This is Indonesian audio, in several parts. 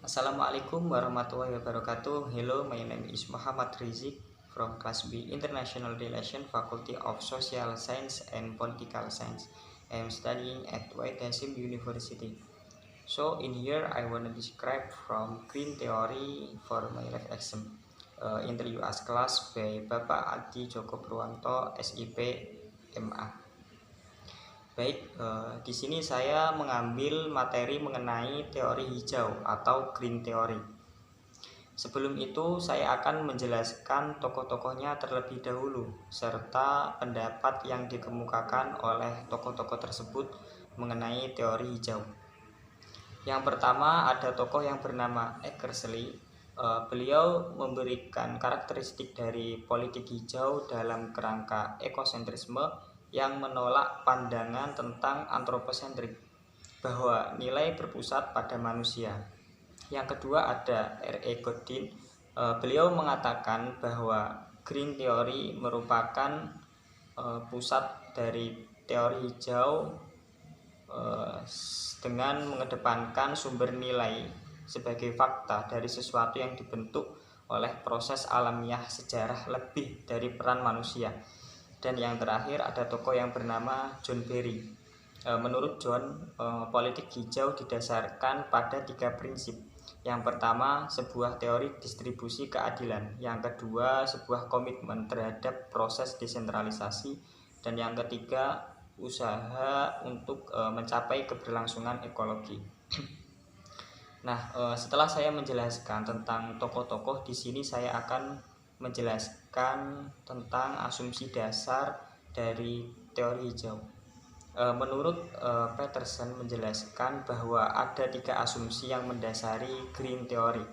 Assalamualaikum warahmatullahi wabarakatuh. Hello, my name is Muhammad Rizik from Class B International Relation Faculty of Social Science and Political Science. I am studying at White Hasim University. So in here I want to describe from green theory for my life exam. Interview as class by Bapak Adi Joko Purwanto, SIP, MA. Baik, di sini saya mengambil materi mengenai teori hijau atau green theory. Sebelum itu, saya akan menjelaskan tokoh-tokohnya terlebih dahulu, serta pendapat yang dikemukakan oleh tokoh-tokoh tersebut mengenai teori hijau. Yang pertama ada tokoh yang bernama Eckersley. Beliau memberikan karakteristik dari politik hijau dalam kerangka ekosentrisme yang menolak pandangan tentang antroposentrik, bahwa nilai berpusat pada manusia. Yang kedua ada R.E. Godin. Beliau mengatakan bahwa green theory merupakan pusat dari teori hijau dengan mengedepankan sumber nilai sebagai fakta dari sesuatu yang dibentuk oleh proses alamiah sejarah lebih dari peran manusia. Dan yang terakhir ada tokoh yang bernama John Berry. Menurut John, politik hijau didasarkan pada 3 prinsip. Yang pertama, sebuah teori distribusi keadilan. Yang kedua, sebuah komitmen terhadap proses desentralisasi. Dan yang ketiga, usaha untuk mencapai keberlangsungan ekologi. Nah, setelah saya menjelaskan tentang tokoh-tokoh, di sini saya akan menjelaskan tentang asumsi dasar dari teori hijau. Menurut Peterson menjelaskan bahwa ada 3 asumsi yang mendasari green theory.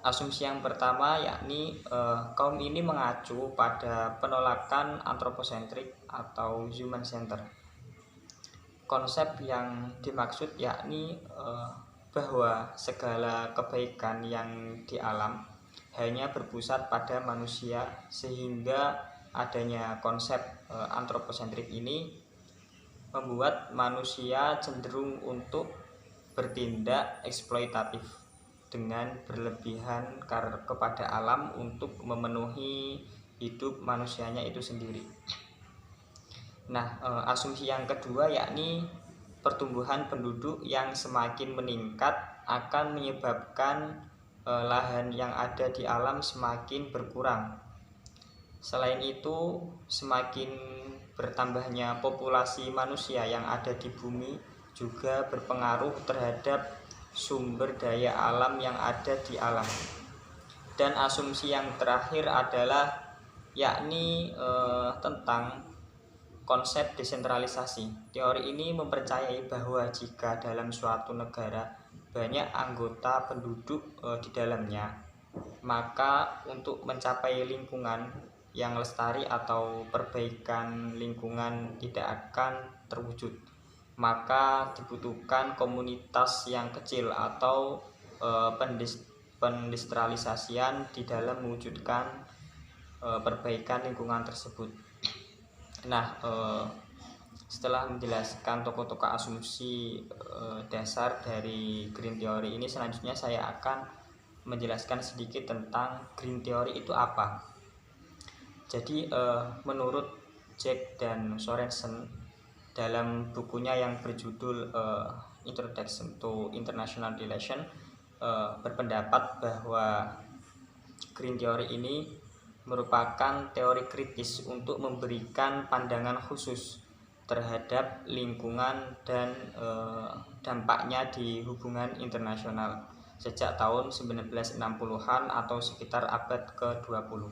Asumsi yang pertama yakni kaum ini mengacu pada penolakan antroposentrik atau human center. Konsep yang dimaksud yakni bahwa segala kebaikan yang di alam hanya berpusat pada manusia, sehingga adanya konsep antroposentrik ini membuat manusia cenderung untuk bertindak eksploitatif dengan berlebihan kepada alam untuk memenuhi hidup manusianya itu sendiri. Nah, asumsi yang kedua yakni pertumbuhan penduduk yang semakin meningkat akan menyebabkan lahan yang ada di alam semakin berkurang. Selain itu, semakin bertambahnya populasi manusia yang ada di bumi juga berpengaruh terhadap sumber daya alam yang ada di alam. Dan asumsi yang terakhir adalah yakni tentang konsep desentralisasi. Teori ini mempercayai bahwa jika dalam suatu negara banyak anggota penduduk di dalamnya, maka untuk mencapai lingkungan yang lestari atau perbaikan lingkungan tidak akan terwujud. Maka dibutuhkan komunitas yang kecil atau pendesentralisasian di dalam mewujudkan perbaikan lingkungan tersebut. Nah, setelah menjelaskan tokoh-tokoh asumsi dasar dari green theory ini, selanjutnya saya akan menjelaskan sedikit tentang green theory itu apa. Jadi menurut Jack dan Sorensen dalam bukunya yang berjudul Introduction to International Relations berpendapat bahwa green theory ini merupakan teori kritis untuk memberikan pandangan khusus terhadap lingkungan dan dampaknya di hubungan internasional sejak tahun 1960-an atau sekitar abad ke-20.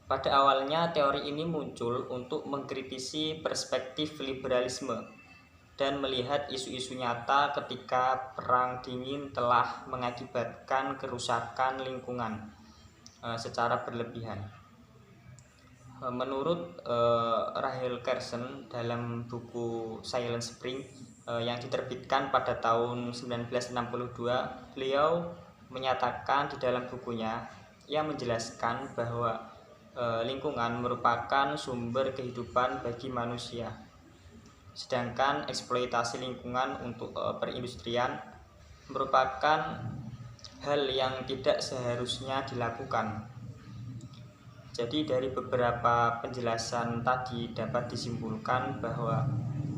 Pada awalnya teori ini muncul untuk mengkritisi perspektif liberalisme dan melihat isu-isu nyata ketika Perang Dingin telah mengakibatkan kerusakan lingkungan secara berlebihan. Menurut Rachel Carson dalam buku Silent Spring yang diterbitkan pada tahun 1962, beliau menyatakan di dalam bukunya yang menjelaskan bahwa lingkungan merupakan sumber kehidupan bagi manusia, sedangkan eksploitasi lingkungan untuk perindustrian merupakan hal yang tidak seharusnya dilakukan. Jadi dari beberapa penjelasan tadi dapat disimpulkan bahwa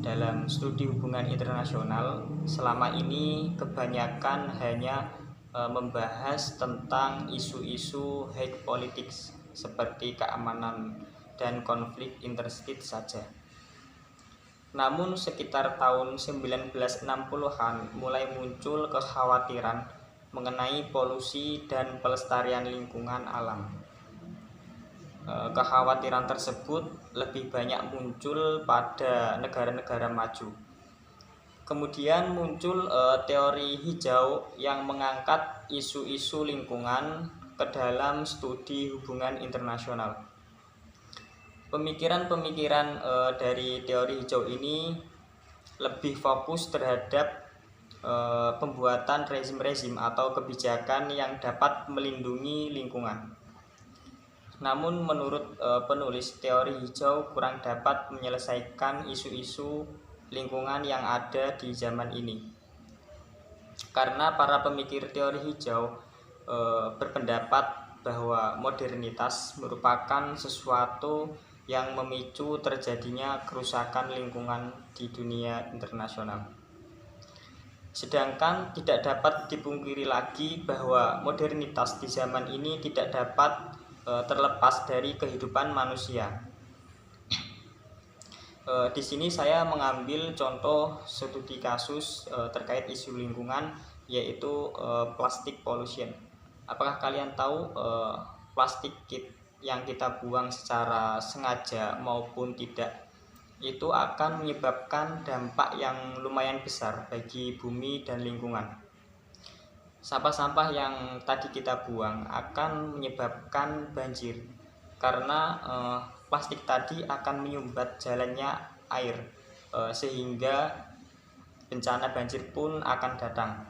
dalam studi hubungan internasional selama ini kebanyakan hanya membahas tentang isu-isu high politics seperti keamanan dan konflik interstate saja. Namun sekitar tahun 1960-an mulai muncul kekhawatiran mengenai polusi dan pelestarian lingkungan alam. Kekhawatiran tersebut lebih banyak muncul pada negara-negara maju. Kemudian muncul teori hijau yang mengangkat isu-isu lingkungan ke dalam studi hubungan internasional. Pemikiran-pemikiran dari teori hijau ini lebih fokus terhadap pembuatan rezim-rezim atau kebijakan yang dapat melindungi lingkungan. Namun menurut penulis, teori hijau kurang dapat menyelesaikan isu-isu lingkungan yang ada di zaman ini. Karena para pemikir teori hijau berpendapat bahwa modernitas merupakan sesuatu yang memicu terjadinya kerusakan lingkungan di dunia internasional. Sedangkan tidak dapat dipungkiri lagi bahwa modernitas di zaman ini tidak dapat terlepas dari kehidupan manusia. Di sini saya mengambil contoh studi kasus terkait isu lingkungan, yaitu plastic pollution. Apakah kalian tahu plastik yang kita buang secara sengaja maupun tidak itu akan menyebabkan dampak yang lumayan besar bagi bumi dan lingkungan. Sampah-sampah yang tadi kita buang akan menyebabkan banjir karena plastik tadi akan menyumbat jalannya air sehingga bencana banjir pun akan datang.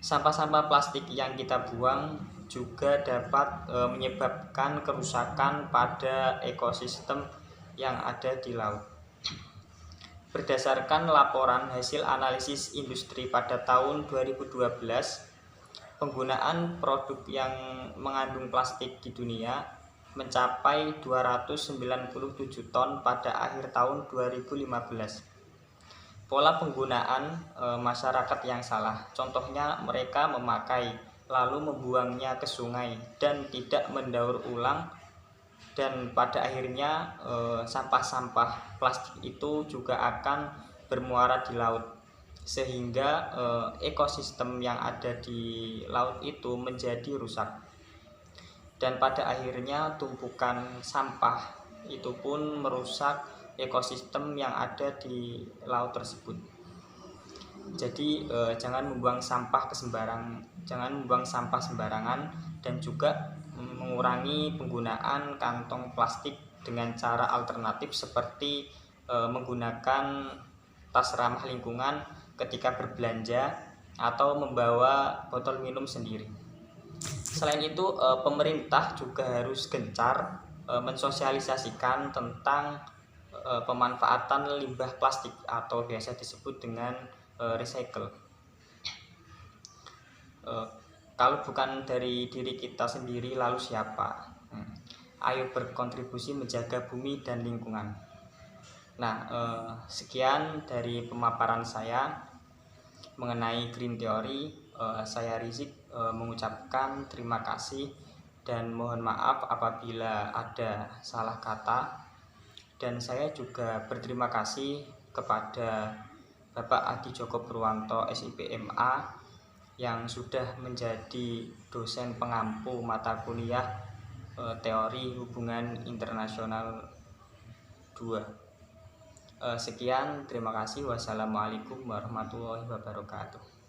Sampah-sampah plastik yang kita buang juga dapat menyebabkan kerusakan pada ekosistem yang ada di laut. Berdasarkan laporan hasil analisis industri pada tahun 2012, penggunaan produk yang mengandung plastik di dunia mencapai 297 ton pada akhir tahun 2015. Pola penggunaan masyarakat yang salah, contohnya mereka memakai lalu membuangnya ke sungai dan tidak mendaur ulang, dan pada akhirnya sampah-sampah plastik itu juga akan bermuara di laut sehingga ekosistem yang ada di laut itu menjadi rusak, dan pada akhirnya tumpukan sampah itu pun merusak ekosistem yang ada di laut tersebut. Jadi jangan membuang sampah sembarangan, dan juga mengurangi penggunaan kantong plastik dengan cara alternatif seperti menggunakan tas ramah lingkungan ketika berbelanja atau membawa botol minum sendiri. Selain itu, pemerintah juga harus gencar mensosialisasikan tentang pemanfaatan limbah plastik atau biasa disebut dengan recycle. Kalau bukan dari diri kita sendiri, lalu siapa? Ayo berkontribusi menjaga bumi dan lingkungan. Nah, sekian dari pemaparan saya mengenai Green Theory. Saya Rizik mengucapkan terima kasih dan mohon maaf apabila ada salah kata, dan saya juga berterima kasih kepada Bapak Adi Joko Purwanto SIPMA yang sudah menjadi dosen pengampu mata kuliah Teori Hubungan Internasional 2. Sekian, terima kasih. Wassalamualaikum warahmatullahi wabarakatuh.